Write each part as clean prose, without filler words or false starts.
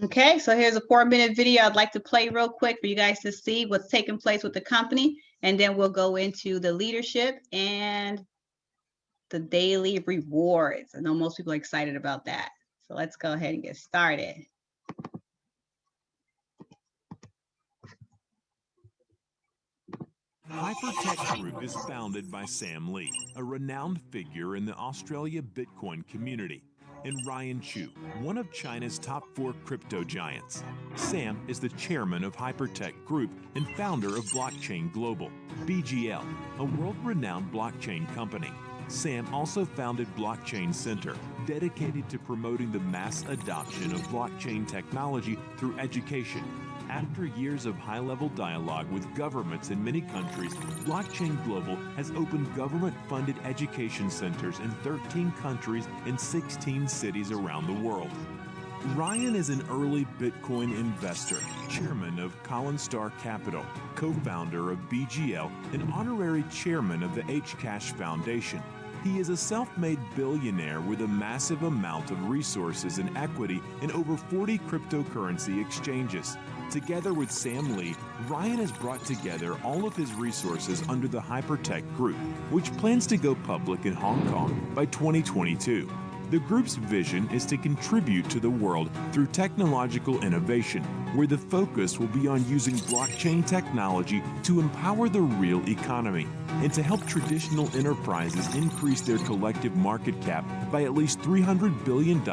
Okay, so here's a 4-minute video I'd like to play real quick for you guys to see what's taking place with the company, and then we'll go into the leadership and the daily rewards. I know most people are excited about that. So let's go ahead and get started. Hypertech Group is founded by Sam Lee, a renowned figure in the Australia Bitcoin community, and Ryan Chu, one of China's top 4 crypto giants. Sam is the chairman of Hypertech Group and founder of Blockchain Global, BGL, a world-renowned blockchain company. Sam also founded Blockchain Center, dedicated to promoting the mass adoption of blockchain technology through education. After years of high-level dialogue with governments in many countries, Blockchain Global has opened government-funded education centers in 13 countries and 16 cities around the world. Ryan is an early Bitcoin investor, chairman of Collinstar Capital, co-founder of BGL, and honorary chairman of the Hcash Foundation. He is a self-made billionaire with a massive amount of resources and equity in over 40 cryptocurrency exchanges. Together with Sam Lee, Ryan has brought together all of his resources under the Hypertech Group, which plans to go public in Hong Kong by 2022. The group's vision is to contribute to the world through technological innovation, where the focus will be on using blockchain technology to empower the real economy and to help traditional enterprises increase their collective market cap by at least $300 billion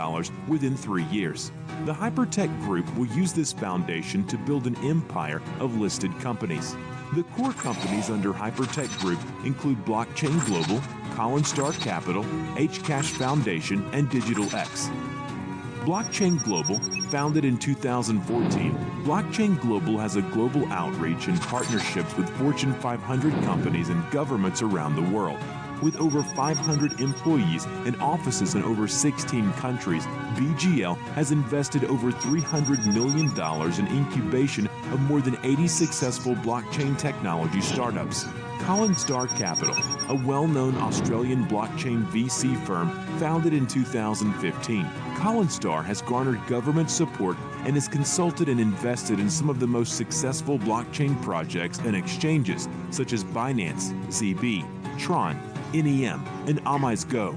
within 3 years. The Hypertech Group will use this foundation to build an empire of listed companies. The core companies under Hypertech Group include Blockchain Global, Collinstar Capital, Hcash Foundation, and DigitalX. Blockchain Global, founded in 2014, Blockchain Global has a global outreach and partnerships with Fortune 500 companies and governments around the world. With over 500 employees and offices in over 16 countries, BGL has invested over $300 million in incubation of more than 80 successful blockchain technology startups. Collinstar Capital, a well-known Australian blockchain VC firm founded in 2015. Collinstar has garnered government support and has consulted and invested in some of the most successful blockchain projects and exchanges, such as Binance, ZB, Tron, NEM, and AmiseGo.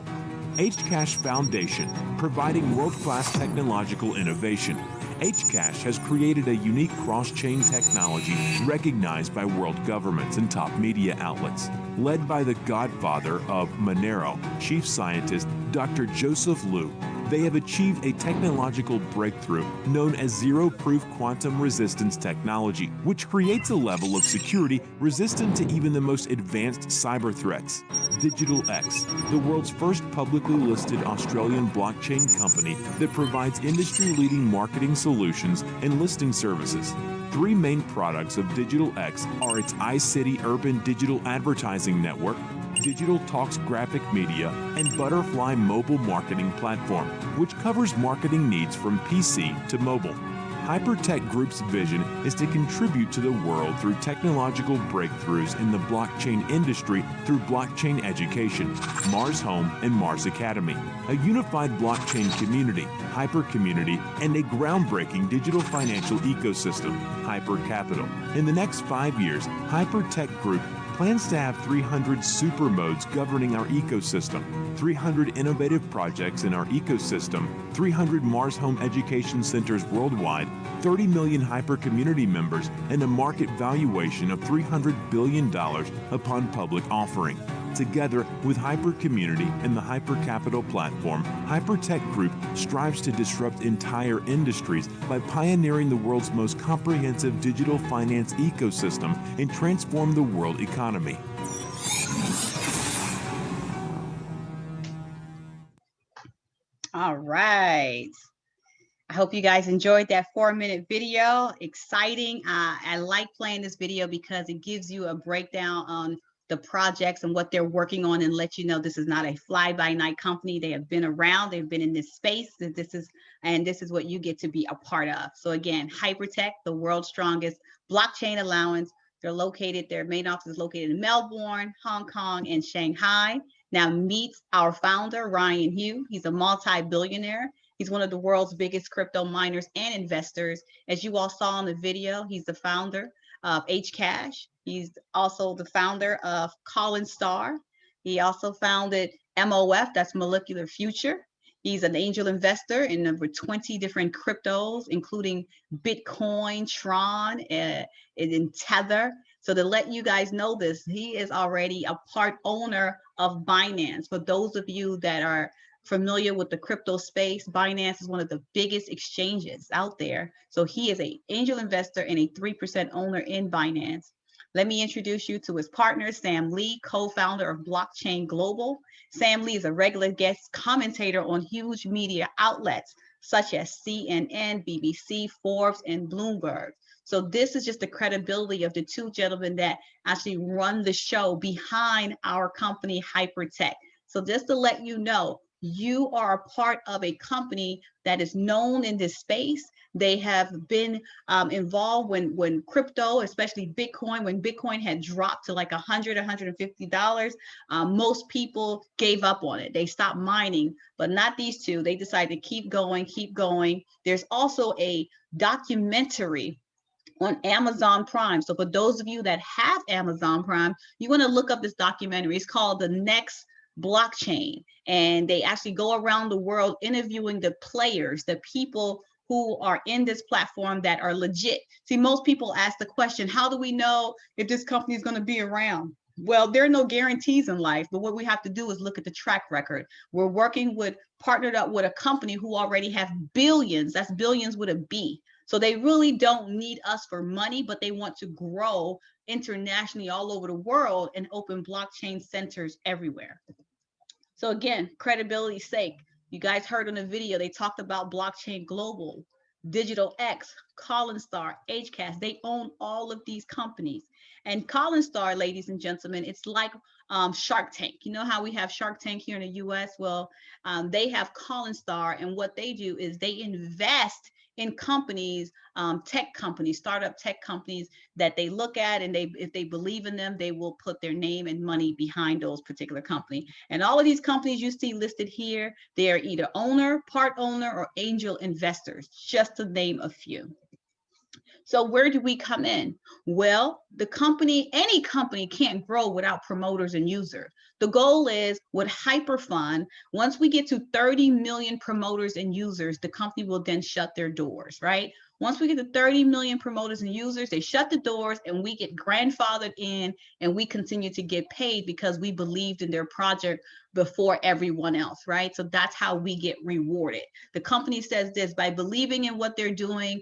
Hcash Foundation, providing world-class technological innovation. Hcash has created a unique cross-chain technology recognized by world governments and top media outlets. Led by the godfather of Monero, chief scientist Dr. Joseph Liu, they have achieved a technological breakthrough known as zero-proof quantum resistance technology, which creates a level of security resistant to even the most advanced cyber threats. DigitalX, the world's first publicly listed Australian blockchain company that provides industry-leading marketing solutions and listing services. 3 main products of DigitalX are its iCity Urban Digital Advertising Network, Digital Talks Graphic Media, and Butterfly Mobile Marketing Platform, which covers marketing needs from PC to mobile. Hypertech Group's vision is to contribute to the world through technological breakthroughs in the blockchain industry through blockchain education, Mars Home and Mars Academy, a unified blockchain community, Hyper Community, and a groundbreaking digital financial ecosystem, Hyper Capital. In the next 5 years, Hypertech Group plans to have 300 super modes governing our ecosystem, 300 innovative projects in our ecosystem, 300 Mars Home education centers worldwide, 30 million Hyper Community members, and a market valuation of $300 billion upon public offering. Together with Hyper Community and the Hyper Capital platform, Hypertech Group strives to disrupt entire industries by pioneering the world's most comprehensive digital finance ecosystem and transform the world economy. All right. I hope you guys enjoyed that 4-minute video. Exciting. I like playing this video because it gives you a breakdown on the projects and what they're working on and let you know this is not a fly-by-night company. They have been around. They've been in this space. This is what you get to be a part of. So again, Hypertech, the world's strongest blockchain allowance. Their main office is located in Melbourne, Hong Kong, and Shanghai. Now meet our founder, Ryan Hu. He's a multi-billionaire. He's one of the world's biggest crypto miners and investors. As you all saw in the video, he's the founder of Hcash. He's also the founder of Coinstar. He also founded MOF, that's Molecular Future. He's an angel investor in over 20 different cryptos, including Bitcoin, Tron, and Tether. So to let you guys know this, he is already a part owner of Binance. For those of you that are familiar with the crypto space, Binance is one of the biggest exchanges out there. So he is an angel investor and a 3% owner in Binance. Let me introduce you to his partner, Sam Lee, co-founder of Blockchain Global. Sam Lee is a regular guest commentator on huge media outlets such as CNN, BBC, Forbes, and Bloomberg. So this is just the credibility of the two gentlemen that actually run the show behind our company, Hypertech. So just to let you know, you are a part of a company that is known in this space. They have been involved when crypto, especially Bitcoin, when Bitcoin had dropped to like $100, $150, most people gave up on it. They stopped mining, but not these two. They decided to keep going, keep going. There's also a documentary on Amazon Prime. So for those of you that have Amazon Prime, you want to look up this documentary. It's called The Next Blockchain. And they actually go around the world interviewing the players, the people who are in this platform that are legit. See, most people ask the question, how do we know if this company is going to be around? Well, there are no guarantees in life, but what we have to do is look at the track record. We're working with, partnered up with a company who already have billions, that's billions with a B. So they really don't need us for money, but they want to grow internationally all over the world and open blockchain centers everywhere. So again, credibility's sake, you guys heard on the video, they talked about Blockchain Global, Digital X, Coinstar, Hcash. They own all of these companies. And Coinstar, ladies and gentlemen, it's like Shark Tank. You know how we have Shark Tank here in the US? Well, they have Coinstar, and what they do is they invest in companies, tech companies, startup tech companies that they look at, and if they believe in them, they will put their name and money behind those particular companies. And all of these companies you see listed here, they are either owner, part owner, or angel investors, just to name a few. So where do we come in? Well, the company, any company can't grow without promoters and users. The goal is with Hyperfund, once we get to 30 million promoters and users, the company will then shut their doors, right? Once we get to 30 million promoters and users, they shut the doors and we get grandfathered in and we continue to get paid because we believed in their project before everyone else, right? So that's how we get rewarded. The company says this, by believing in what they're doing,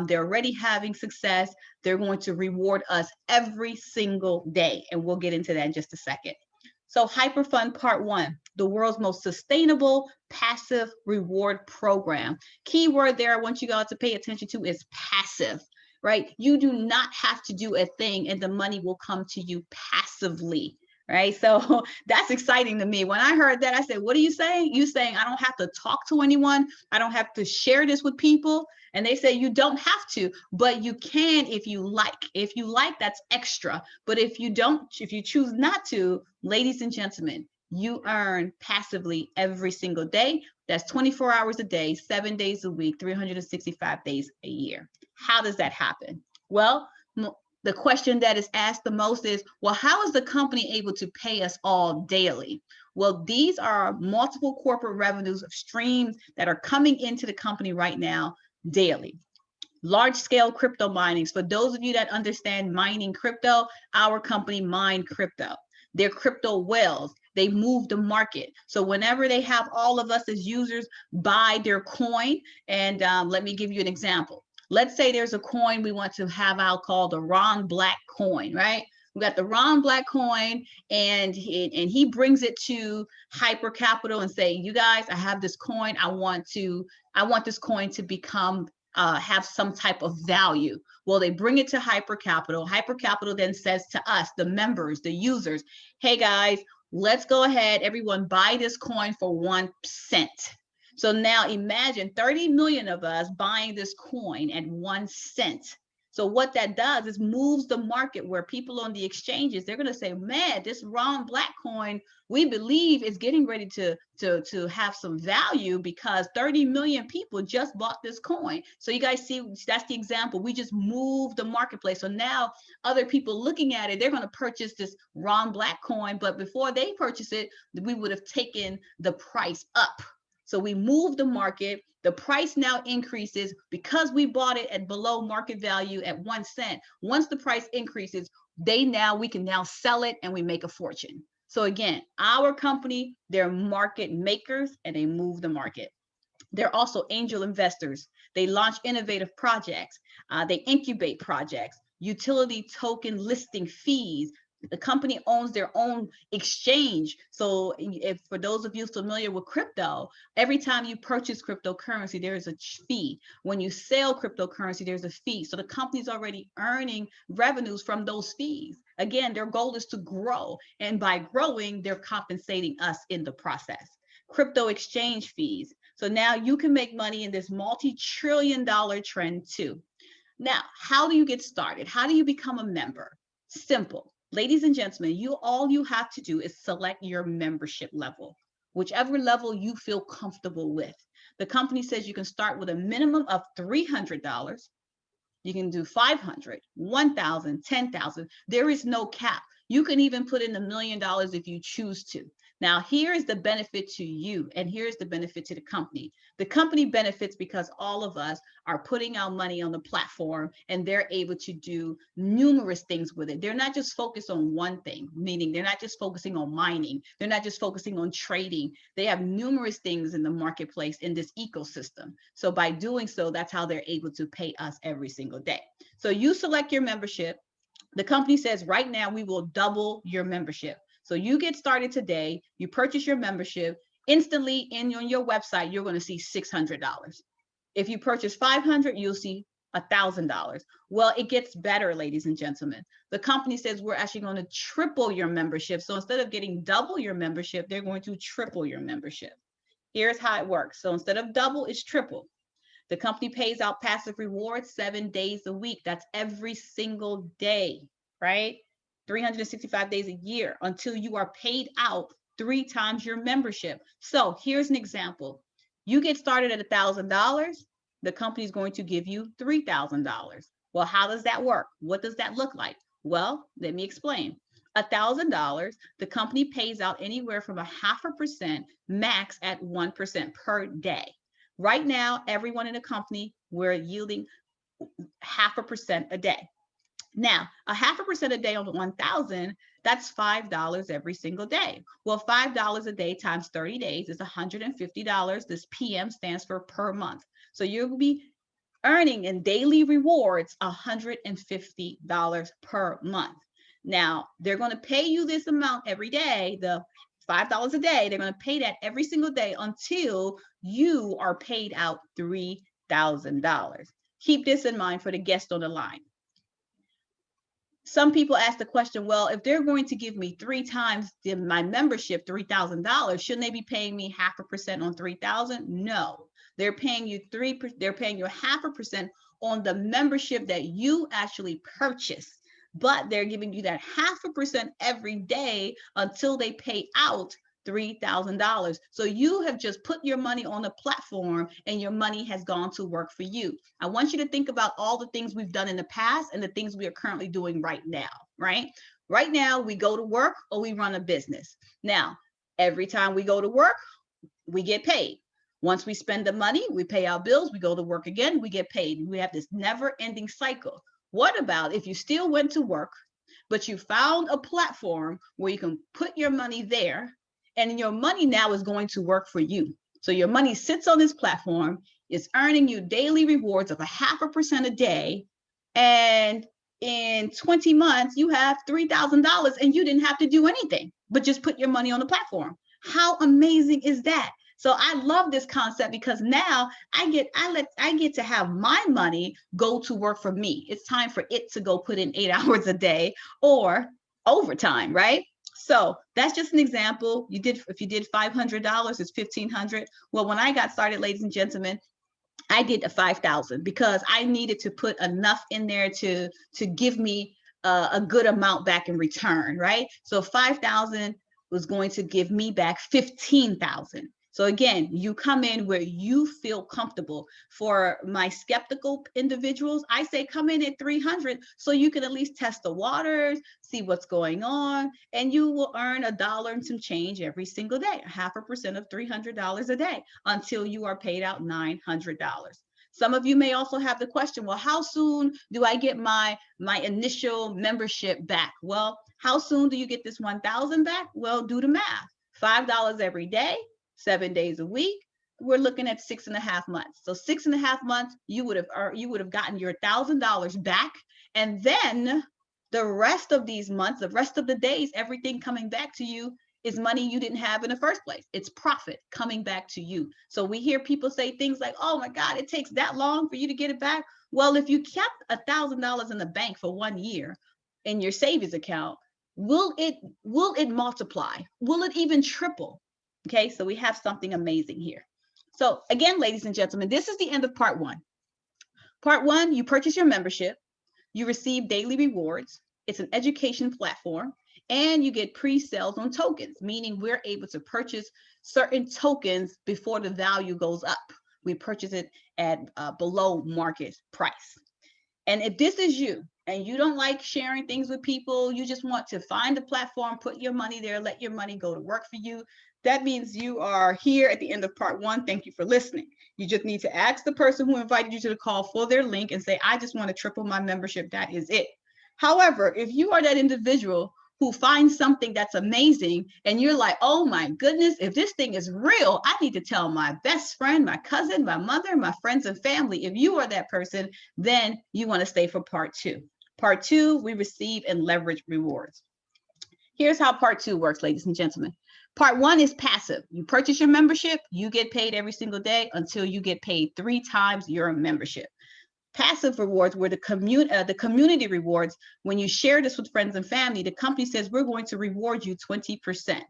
they're already having success, they're going to reward us every single day. And we'll get into that in just a second. So Hyperfund Part 1, the world's most sustainable passive reward program. Keyword there I want you guys to pay attention to is passive, right? You do not have to do a thing and the money will come to you passively, right? So that's exciting to me. When I heard that, I said, what are you saying? You saying I don't have to talk to anyone? I don't have to share this with people? And they say you don't have to, but you can if you like. If you like, that's extra. But if you don't, if you choose not to, ladies and gentlemen, you earn passively every single day. That's 24 hours a day, 7 days a week, 365 days a year. How does that happen? Well, the question that is asked the most is, well, how is the company able to pay us all daily? Well, these are multiple corporate revenues of streams that are coming into the company right now daily. Large scale crypto mining. For those of you that understand mining crypto, our company mine crypto. They're crypto whales. They move the market. So whenever they have all of us as users buy their coin, and let me give you an example. Let's say there's a coin we want to have out called the Ron Black coin, right? We got the Ron Black coin, and he brings it to Hyper Capital and say, you guys, I have this coin. I want this coin to become have some type of value. Well, they bring it to Hyper Capital. Hyper Capital then says to us, the members, the users, hey guys, let's go ahead, everyone buy this coin for 1 cent. So now imagine 30 million of us buying this coin at 1 cent. So what that does is moves the market where people on the exchanges, they're going to say, man, this Ron Black coin, we believe is getting ready to have some value because 30 million people just bought this coin. So you guys see, that's the example. We just moved the marketplace. So now other people looking at it, they're going to purchase this Ron Black coin, but before they purchase it, we would have taken the price up. So we moved the market. The price now increases because we bought it at below market value at 1 cent. Once the price increases, we can now sell it and we make a fortune. So again, our company, they're market makers and they move the market. They're also angel investors. They launch innovative projects. They incubate projects, utility token listing fees. The company owns their own exchange. So if for those of you familiar with crypto, every time you purchase cryptocurrency, there is a fee. When you sell cryptocurrency, there's a fee. So the company's already earning revenues from those fees. Again, their goal is to grow. And by growing, they're compensating us in the process. Crypto exchange fees. So now you can make money in this multi-trillion-dollar trend too. Now, how do you get started? How do you become a member? Simple. Ladies and gentlemen, all you have to do is select your membership level, whichever level you feel comfortable with. The company says you can start with a minimum of $300. You can do 500, 1,000, 10,000. There is no cap. You can even put in $1 million if you choose to. Now, here is the benefit to you, and here's the benefit to the company. The company benefits because all of us are putting our money on the platform, and they're able to do numerous things with it. They're not just focused on one thing, meaning they're not just focusing on mining. They're not just focusing on trading. They have numerous things in the marketplace in this ecosystem. So by doing so, that's how they're able to pay us every single day. So you select your membership. The company says right now we will double your membership. So you get started today, you purchase your membership, instantly on your website, you're going to see $600. If you purchase 500, you'll see $1,000. Well, it gets better, ladies and gentlemen. The company says we're actually going to triple your membership. So instead of getting double your membership, they're going to triple your membership. Here's how it works. So instead of double, it's triple. The company pays out passive rewards 7 days a week. That's every single day, right? 365 days a year until you are paid out 3 times your membership. So here's an example. You get started at $1,000, the company is going to give you $3,000. Well, how does that work? What does that look like? Well, let me explain. $1,000, the company pays out anywhere from 0.5% max at 1% per day. Right now, everyone in the company, we're yielding 0.5% a day. Now, 0.5% a day on 1,000, that's $5 every single day. Well, $5 a day times 30 days is $150. This PM stands for per month. So you'll be earning in daily rewards $150 per month. Now, they're going to pay you this amount every day, the $5 a day. They're going to pay that every single day until you are paid out $3,000. Keep this in mind for the guest on the line. Some people ask the question, well, if they're going to give me 3 times my membership, $3,000, shouldn't they be paying me 0.5% on 3,000? No, they're paying you 0.5% on the membership that you actually purchased, but they're giving you that 0.5% every day until they pay out $3,000. So you have just put your money on the platform and your money has gone to work for you. I want you to think about all the things we've done in the past and the things we are currently doing right now, right? Right now, we go to work or we run a business. Now, every time we go to work, we get paid. Once we spend the money, we pay our bills, we go to work again, we get paid. We have this never-ending cycle. What about if you still went to work, but you found a platform where you can put your money there, and your money now is going to work for you. So your money sits on this platform, it's earning you daily rewards of 0.5% a day. And in 20 months, you have $3,000 and you didn't have to do anything, but just put your money on the platform. How amazing is that? So I love this concept because now I get to have my money go to work for me. It's time for it to go put in 8 hours a day or overtime, right? So that's just an example. If you did $500, it's $1,500. Well, when I got started, ladies and gentlemen, I did a 5,000 because I needed to put enough in there to give me a good amount back in return, right? So 5,000 was going to give me back 15,000. So again, you come in where you feel comfortable. For my skeptical individuals, I say come in at 300 so you can at least test the waters, see what's going on, and you will earn $1 and some change every single day, 0.5% of $300 a day until you are paid out $900. Some of you may also have the question, well, how soon do I get my initial membership back? Well, how soon do you get this 1,000 back? Well, do the math. $5 every day, 7 days a week. We're looking at 6.5 months. So 6.5 months, you would have gotten your $1,000 back, and then the rest of these months, the rest of the days, everything coming back to you is money you didn't have in the first place. It's profit coming back to you. So we hear people say things like, oh my God, it takes that long for you to get it back. Well, if you kept $1,000 in the bank for 1 year in your savings account, will it multiply? Will it even triple? Okay, so we have something amazing here. So again, ladies and gentlemen, this is the end of part one. Part one, you purchase your membership, you receive daily rewards. It's an education platform, and you get pre-sales on tokens, meaning we're able to purchase certain tokens before the value goes up. We purchase it at below market price. And if this is you and you don't like sharing things with people, you just want to find a platform, put your money there, let your money go to work for you, that means you are here at the end of part one. Thank you for listening. You just need to ask the person who invited you to the call for their link and say, I just want to triple my membership. That is it. However, if you are that individual who finds something that's amazing and you're like, oh my goodness, if this thing is real, I need to tell my best friend, my cousin, my mother, my friends and family. If you are that person, then you want to stay for part two. Part two, we receive and leverage rewards. Here's how part two works, ladies and gentlemen. Part one is passive. You purchase your membership, you get paid every single day until you get paid 3 times your membership. Passive rewards were the community rewards. When you share this with friends and family, the company says, we're going to reward you 20%.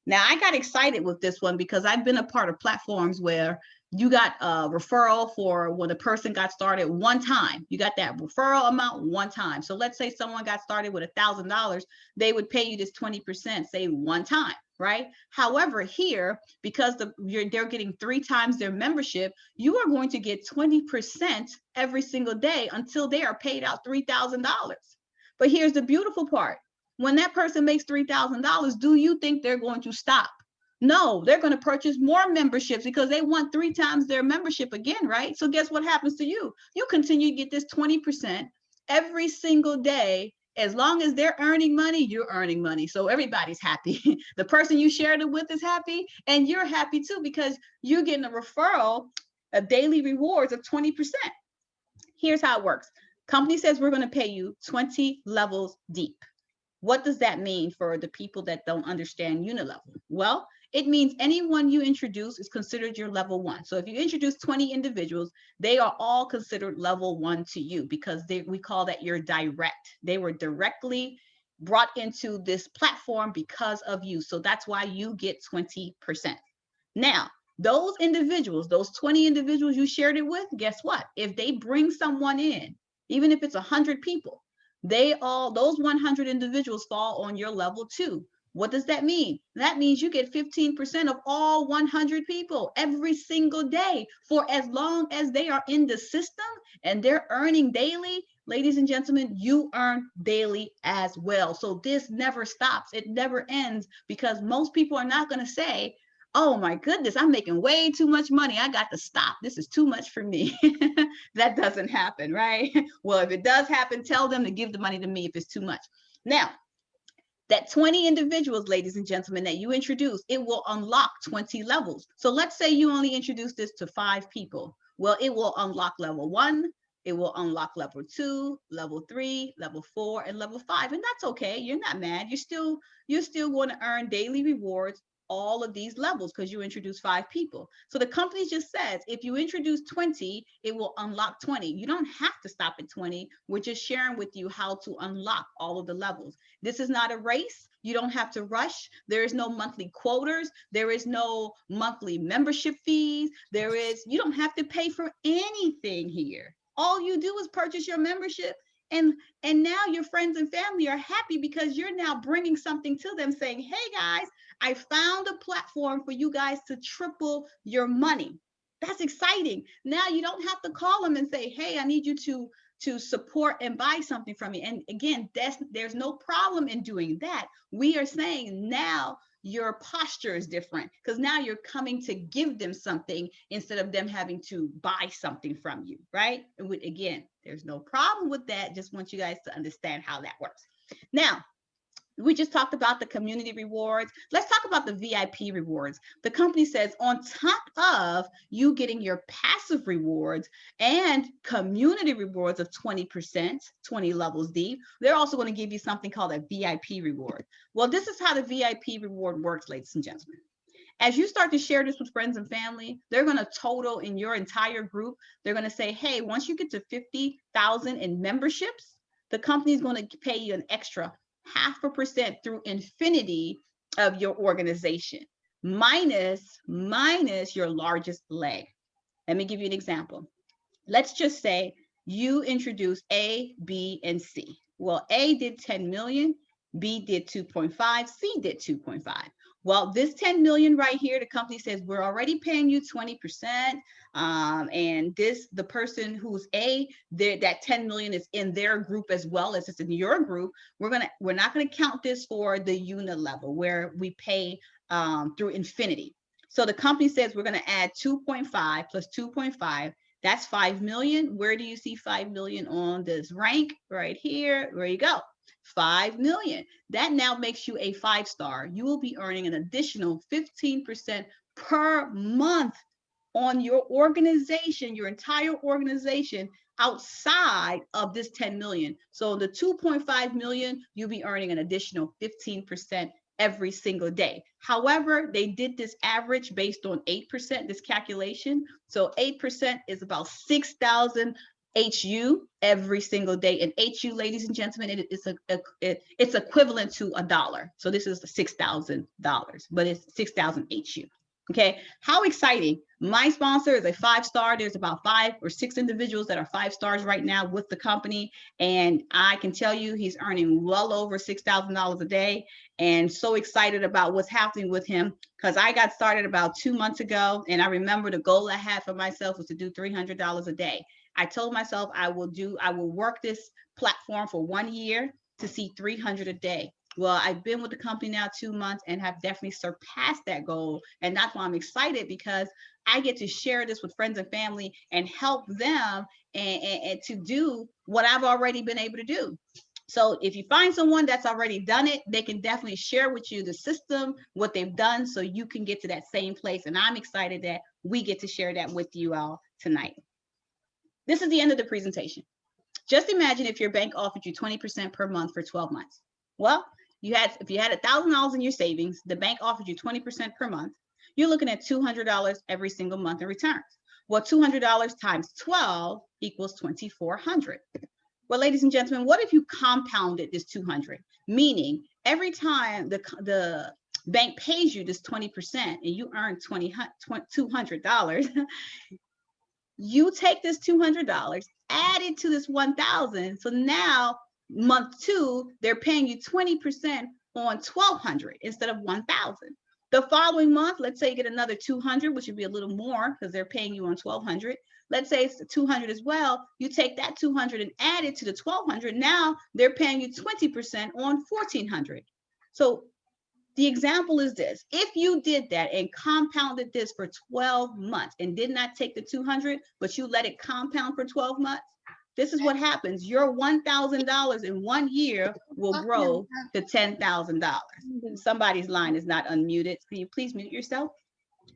Now, I got excited with this one because I've been a part of platforms where you got a referral for when a person got started one time. You got that referral amount one time. So let's say someone got started with $1,000, they would pay you this 20%, say one time, right? However, here, because they're getting 3 times their membership, you are going to get 20% every single day until they are paid out $3,000. But here's the beautiful part. When that person makes $3,000, do you think they're going to stop? No, they're going to purchase more memberships because they want 3 times their membership again, right? So guess what happens to you? You continue to get this 20% every single day. As long as they're earning money, you're earning money. So everybody's happy. The person you shared it with is happy, and you're happy too because you're getting a referral of daily rewards of 20%. Here's how it works. Company says we're going to pay you 20 levels deep. What does that mean for the people that don't understand unilevel? Well, it means anyone you introduce is considered your level 1. So if you introduce 20 individuals, they are all considered level 1 to you because we call that your direct. They were directly brought into this platform because of you. So that's why you get 20%. Now, those individuals, those 20 individuals you shared it with, guess what? If they bring someone in, even if it's 100 people, those 100 individuals fall on your level 2. What does that mean? That means you get 15% of all 100 people every single day for as long as they are in the system and they're earning daily. Ladies and gentlemen, you earn daily as well. So this never stops. It never ends because most people are not going to say, oh my goodness, I'm making way too much money. I got to stop. This is too much for me. That doesn't happen, right? Well, if it does happen, tell them to give the money to me if it's too much. Now, that 20 individuals, ladies and gentlemen, that you introduce, it will unlock 20 levels. So let's say you only introduce this to 5 people. Well, it will unlock level 1, it will unlock level 2, level 3, level 4, and level 5. And that's okay. You're not mad. You're still going to earn daily rewards all of these levels because you introduce 5 people. So the company just says, if you introduce 20, it will unlock 20. You don't have to stop at 20. We're just sharing with you how to unlock all of the levels. This is not a race. You don't have to rush. There is no monthly quotas. There is no monthly membership fees. You don't have to pay for anything here. All you do is purchase your membership, and now your friends and family are happy because you're now bringing something to them saying, hey guys, I found a platform for you guys to triple your money. That's exciting. Now you don't have to call them and say, hey, I need you to support and buy something from me. And again, there's no problem in doing that. We are saying now your posture is different because now you're coming to give them something instead of them having to buy something from you, right? And again, there's no problem with that. Just want you guys to understand how that works. Now, we just talked about the community rewards. Let's talk about the VIP rewards. The company says on top of you getting your passive rewards and community rewards of 20%, 20 levels deep, they're also going to give you something called a VIP reward. Well, this is how the VIP reward works, ladies and gentlemen. As you start to share this with friends and family, they're going to total in your entire group. They're going to say, hey, once you get to 50,000 in memberships, the company is going to pay you an extra 0.5% through infinity of your organization, minus your largest leg. Let me give you an example. Let's just say you introduce A, B, and C. Well, A did 10 million, B did 2.5, C did 2.5. Well, this 10 million right here, the company says, we're already paying you 20%. And the person who's A, that 10 million is in their group as well as it's in your group. We're not going to count this for the unit level where we pay through infinity. So the company says we're going to add 2.5 plus 2.5. That's 5 million. Where do you see 5 million on this rank? Right here. There you go. 5 million. That now makes you a 5-star. You will be earning an additional 15% per month on your organization, your entire organization, outside of this 10 million. So the 2.5 million, you'll be earning an additional 15% every single day. However, they did this average based on 8%, this calculation. So 8% is about 6,000 HU every single day. And HU, ladies and gentlemen, it's equivalent to $1. So this is $6,000, but it's 6,000 HU. Okay, how exciting. My sponsor is a 5-star. There's about 5 or 6 individuals that are 5 stars right now with the company. And I can tell you he's earning well over $6,000 a day, and so excited about what's happening with him because I got started about 2 months ago. And I remember the goal I had for myself was to do $300 a day. I told myself I will work this platform for 1 year to see 300 a day. Well, I've been with the company now 2 months and have definitely surpassed that goal. And that's why I'm excited, because I get to share this with friends and family and help them and to do what I've already been able to do. So if you find someone that's already done it, they can definitely share with you the system, what they've done, so you can get to that same place. And I'm excited that we get to share that with you all tonight. This is the end of the presentation. Just imagine if your bank offered you 20% per month for 12 months. Well, if you had $1,000 in your savings, the bank offered you 20% per month, you're looking at $200 every single month in returns. Well, $200 times 12 equals $2,400. Well, ladies and gentlemen, what if you compounded this 200? Meaning every time the bank pays you this 20% and you earn $200, you take this $200, add it to this 1,000. So now month 2, they're paying you 20% on 1,200 instead of 1,000. The following month, let's say you get another 200, which would be a little more because they're paying you on 1,200. Let's say it's 200 as well. You take that 200 and add it to the 1,200. Now they're paying you 20% on 1,400. So the example is this: if you did that and compounded this for 12 months and did not take the 200, but you let it compound for 12 months, this is what happens. Your $1,000 in 1 year will grow to $10,000. Somebody's line is not unmuted. Can you please mute yourself?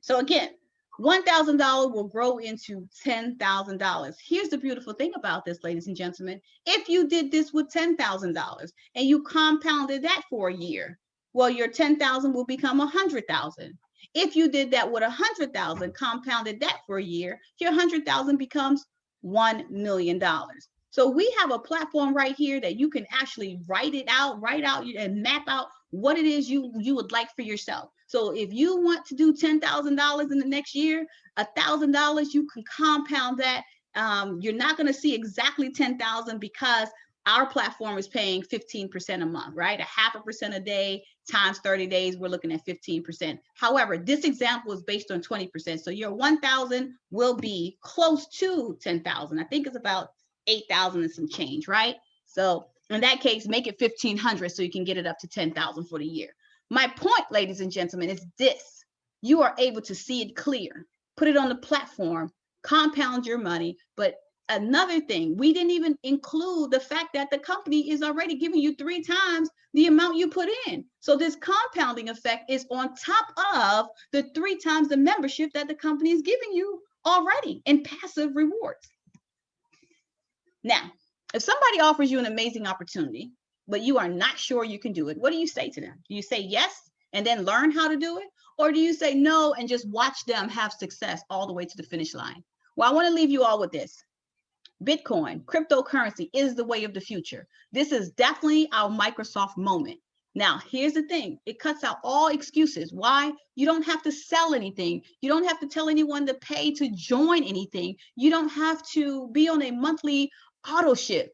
So again, $1,000 will grow into $10,000. Here's the beautiful thing about this, ladies and gentlemen. If you did this with $10,000 and you compounded that for a year, well, your 10,000 will become 100,000. If you did that with 100,000, compounded that for a year, your 100,000 becomes $1 million. So we have a platform right here that you can actually write out and map out what it is you would like for yourself. So if you want to do $10,000 in the next year, $1,000, you can compound that. You're not going to see exactly 10,000 because our platform is paying 15% a month, right? 0.5% a day times 30 days, we're looking at 15%. However, this example is based on 20%. So your 1,000 will be close to 10,000. I think it's about 8,000 and some change, right? So in that case, make it 1,500 so you can get it up to 10,000 for the year. My point, ladies and gentlemen, is this. You are able to see it clear, put it on the platform, compound your money. But another thing, we didn't even include the fact that the company is already giving you 3 times the amount you put in. So this compounding effect is on top of the 3 times the membership that the company is giving you already in passive rewards. Now, if somebody offers you an amazing opportunity, but you are not sure you can do it, what do you say to them? Do you say yes and then learn how to do it? Or do you say no and just watch them have success all the way to the finish line? Well, I want to leave you all with this. Bitcoin, cryptocurrency is the way of the future. This is definitely our Microsoft moment. Now, here's the thing. It cuts out all excuses. Why? You don't have to sell anything. You don't have to tell anyone to pay to join anything. You don't have to be on a monthly auto ship.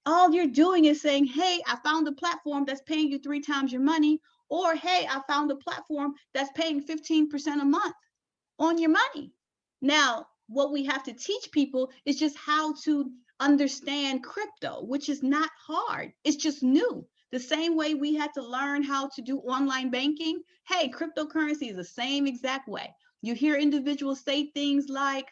All you're doing is saying, hey, I found a platform that's paying you 3 times your money, or hey, I found a platform that's paying 15% a month on your money. Now, what we have to teach people is just how to understand crypto, which is not hard. It's just new. The same way we had to learn how to do online banking. Hey, cryptocurrency is the same exact way. You hear individuals say things like,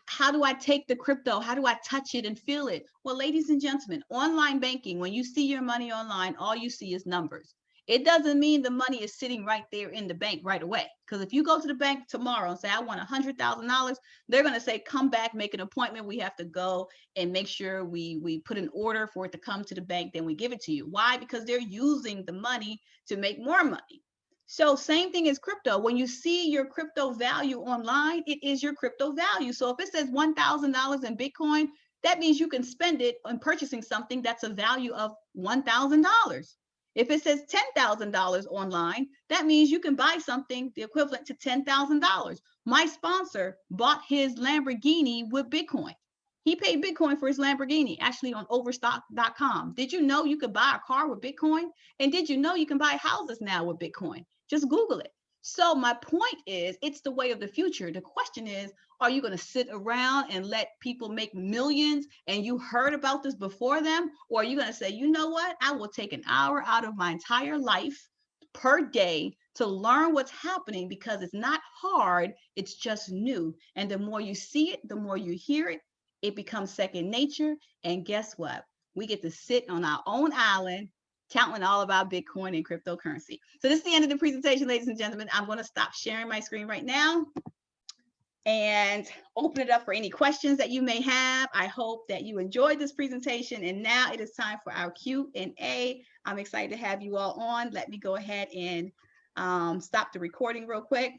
how do I take the crypto? How do I touch it and feel it? Well, ladies and gentlemen, online banking, when you see your money online, all you see is numbers. It doesn't mean the money is sitting right there in the bank right away. Because if you go to the bank tomorrow and say, I want $100,000, they're going to say, come back, make an appointment. We have to go and make sure we put an order for it to come to the bank. Then we give it to you. Why? Because they're using the money to make more money. So same thing as crypto. When you see your crypto value online, it is your crypto value. So if it says $1,000 in Bitcoin, that means you can spend it on purchasing something that's a value of $1,000. If it says $10,000 online, that means you can buy something the equivalent to $10,000. My sponsor bought his Lamborghini with Bitcoin. He paid Bitcoin for his Lamborghini, actually on overstock.com. Did you know you could buy a car with Bitcoin? And did you know you can buy houses now with Bitcoin? Just Google it. So my point is, it's the way of the future. The question is, are you going to sit around and let people make millions and you heard about this before them? Or are you going to say, you know what? I will take an hour out of my entire life per day to learn what's happening, because it's not hard. It's just new. And the more you see it, the more you hear it, it becomes second nature. And guess what? We get to sit on our own island counting all about Bitcoin and cryptocurrency. So this is the end of the presentation, ladies and gentlemen. I'm going to stop sharing my screen right now and open it up for any questions that you may have. I hope that you enjoyed this presentation. And now it is time for our Q&A. I'm excited to have you all on. Let me go ahead and stop the recording real quick.